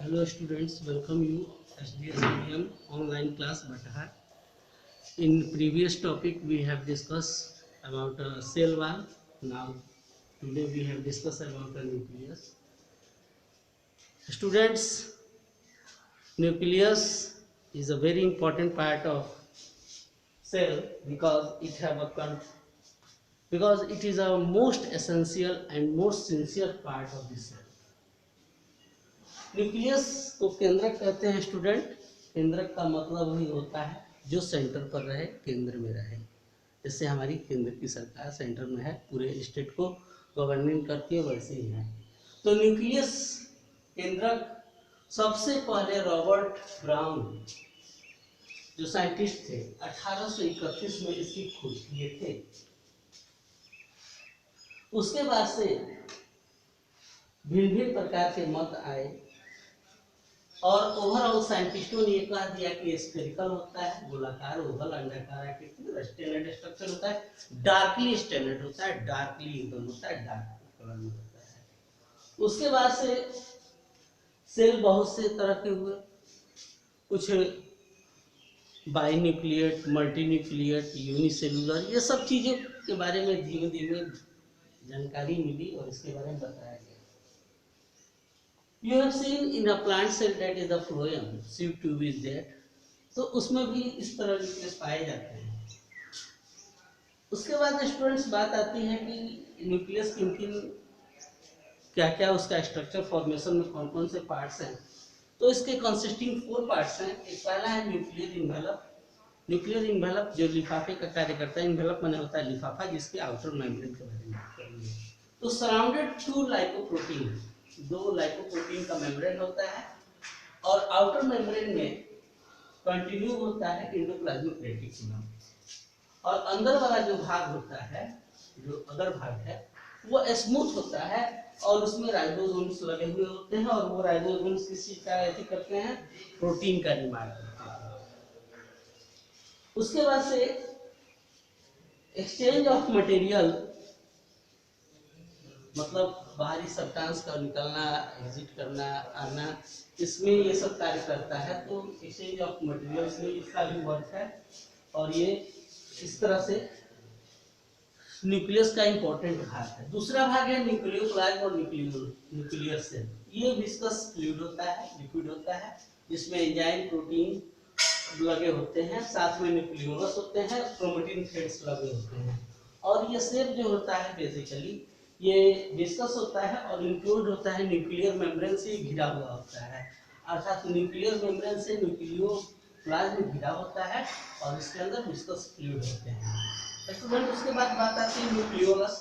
Hello students, welcome you SDS medium online class Bataha. In previous topic we have discussed about cell wall. Now today we have discussed about the nucleus. Students, nucleus is a very important part of cell because it is a most essential and most sincere part of the cell. Nucleus को केंद्रक कहते हैं student. केंद्रक का मतलब वही होता है जो सेंटर पर रहे, केंद्र में रहे। जैसे हमारी केंद्र की सरकार सेंटर में है, पूरे स्टेट को गवर्निंग करती है, वैसे ही है। तो न्यूक्लियस केंद्रक सबसे पहले रॉबर्ट ब्राउन जो साइंटिस्ट थे 1831 में इसकी खोज किए थे। उसके बाद से भिन्न भिन्न प्रकार के मत आए और ओवरऑल साइंटिस्टों ने ये कह दिया कि स्फेरिकल होता है, गोलाकार, ओवल, अंडाकार आकृति, स्टेनर्ड स्ट्रक्चर होता है, डार्कली स्टेनर्ड होता है, डार्कली एकदम होता है, डार्क कलर में होता है। उसके बाद से सेल बहुत से तरह के हुए, कुछ बाइन्यूक्लिएट, मल्टीन्यूक्लिएट, यूनिसेलुलर, ये सब चीज़ों के बारे में धीमे धीमे जानकारी मिली और इसके बारे में बताया गया। You have seen in a plant cell that is the phloem, sieve tube is there. तो उसमें भी इस तरह न्यूक्लियस पाए जाते हैं। उसके बाद स्टूडेंट्स बात आती है कि न्यूक्लियस किन किन क्या क्या उसका स्ट्रक्चर फॉर्मेशन में कौन कौन से पार्ट्स हैं। तो इसके कंसिस्टिंग 4 पार्ट्स हैं। एक पहला है न्यूक्लियर इन्वेलप। न्यूक्लियर इन्वेलप जो लिफाफे का कार्य करता है। इन्वेलप माने होता है लिफाफा, जिसके आउटर मेम्ब्रेन के बारे में बात करेंगे। तो सराउंडेड 2 लाइकोप्रोटीन, 2 लाइकोप्रोटीन का मेम्ब्रेन होता है और आउटर मेम्ब्रेन में कंटिन्यू होता है एंडोप्लाज्मिक रेटिकुलम और अंदर वाला जो भाग होता है, जो अदर भाग है, वो स्मूथ होता है और उसमें राइबोसोम्स लगे हुए होते हैं और वो राइबोसोम्स किसी का करते हैं, प्रोटीन का निर्माण करते हैं। उसके बाद से एक्सचेंज ऑफ मटेरियल, मतलब बाहरी सब्सटेंस का निकलना, एग्जिट करना, आना, इसमें ये सब कार्य करता है। तो एक्सचेंज ऑफ मटेरियल्स में इसका भी वर्क है और ये इस तरह से न्यूक्लियस का इंपॉर्टेंट भाग है। दूसरा भाग है न्यूक्लियोप्लाज्म और न्यूक्लियर सेल। ये विस्कस फ्लूइड होता है, लिक्विड होता है, जिसमें एंजाइम, प्रोटीन लगे होते हैं, साथ में न्यूक्लियोलस होते हैं, क्रोमेटिन थ्रेड्स लगे होते हैं। और ये सेल जो होता है बेसिकली ये विस्कस होता है और इंक्लूड होता है न्यूक्लियर मेम्ब्रेन से घिरा हुआ होता है, अर्थात न्यूक्लियर मेम्ब्रेन से न्यूक्लियोप्लाज्म घिरा होता है और इसके अंदर विस्कस फ्लूइड होते हैं। स्टूडेंट, उसके बाद बात आती है न्यूक्लियोलस।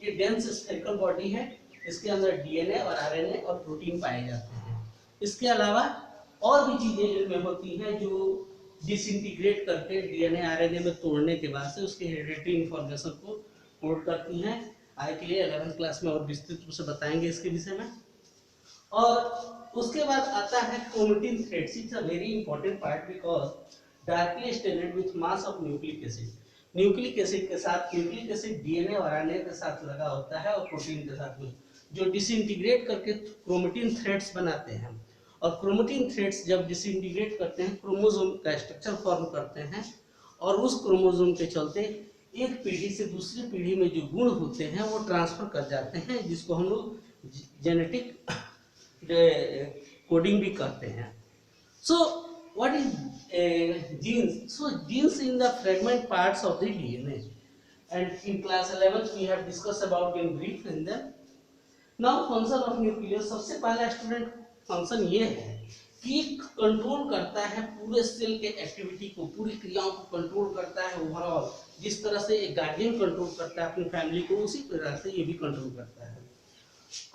ये डेंस स्फेरिकल बॉडी है, इसके अंदर डीएनए और आरएनए और प्रोटीन पाए जाते हैं। इसके अलावा और भी चीजें इनमें होती हैं जो डिसइंटीग्रेट करके डीएनए आरएनए में तोड़ने के बाद से उसके हेरिडिटरी इंफॉर्मेशन को होल्ड करती हैं। आगे के लिए 11th क्लास में और विस्तृत रूप से बताएंगे इसके विषय में। और उसके बाद आता है chromatin threads. It's a very important part because darkly stained with mass of nucleic acid. Nucleic acid के साथ, न्यूक्लिक एसिड डीएनए और आरएनए के साथ लगा होता है और प्रोटीन के साथ में, जो डिसइंटीग्रेट करके क्रोमेटिन थ्रेड्स बनाते हैं। और क्रोमेटिन थ्रेड्स जब डिसइंटीग्रेट करते हैं, क्रोमोसोम का स्ट्रक्चर फॉर्म करते हैं और उस क्रोमोसोम के चलते एक पीढ़ी से दूसरी पीढ़ी में जो गुण होते हैं वो ट्रांसफर कर जाते हैं, जिसको हम लोग जेनेटिक कोडिंग भी कहते हैं। So what is genes? So genes in the fragment parts of the DNA and in class 11th we have discussed about in brief in them. Now function of nucleus. सबसे पहला student function ये है कि control करता है पूरे cell के activity को, पूरी क्रियाओं को कंट्रोल करता है ओवरऑल। जिस तरह से एक गार्डियन कंट्रोल करता है अपनी फैमिली को, उसी तरह से ये भी कंट्रोल करता है।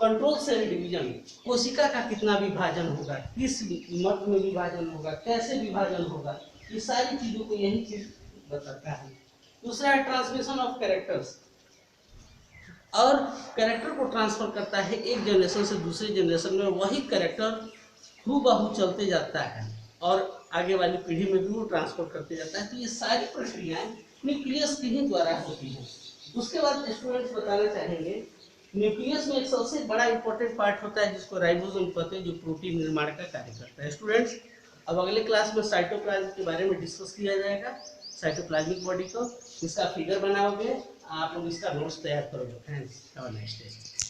कंट्रोल सेल डिवीजन, कोशिका का कितना विभाजन होगा, किस मत में विभाजन होगा, कैसे विभाजन होगा, ये सारी चीजों को यही चीज बताता है। दूसरा है ट्रांसमिशन ऑफ कैरेक्टर्स, और कैरेक्टर को ट्रांसफर करता है एक जनरेशन से दूसरे जनरेशन में। वही कैरेक्टर हूबहू चलते जाता है और आगे वाली पीढ़ी में भी वो ट्रांसफर करते जाता है। तो ये सारी प्रक्रियाएं न्यूक्लियस के ही द्वारा होती हैं। उसके बाद स्टूडेंट्स बताना चाहेंगे न्यूक्लियस में एक सबसे बड़ा इंपॉर्टेंट पार्ट होता है जिसको राइबोसोम कहते हैं, जो प्रोटीन निर्माण का कार्य करता है। स्टूडेंट्स, अब अगले क्लास में साइटोप्लाज्म के बारे में डिस्कस किया जाएगा, साइटोप्लाज्मिक बॉडी को। इसका फिगर बनाओगे, आप लोग इसका नोट्स तैयार करोगे। Friends, have a nice day.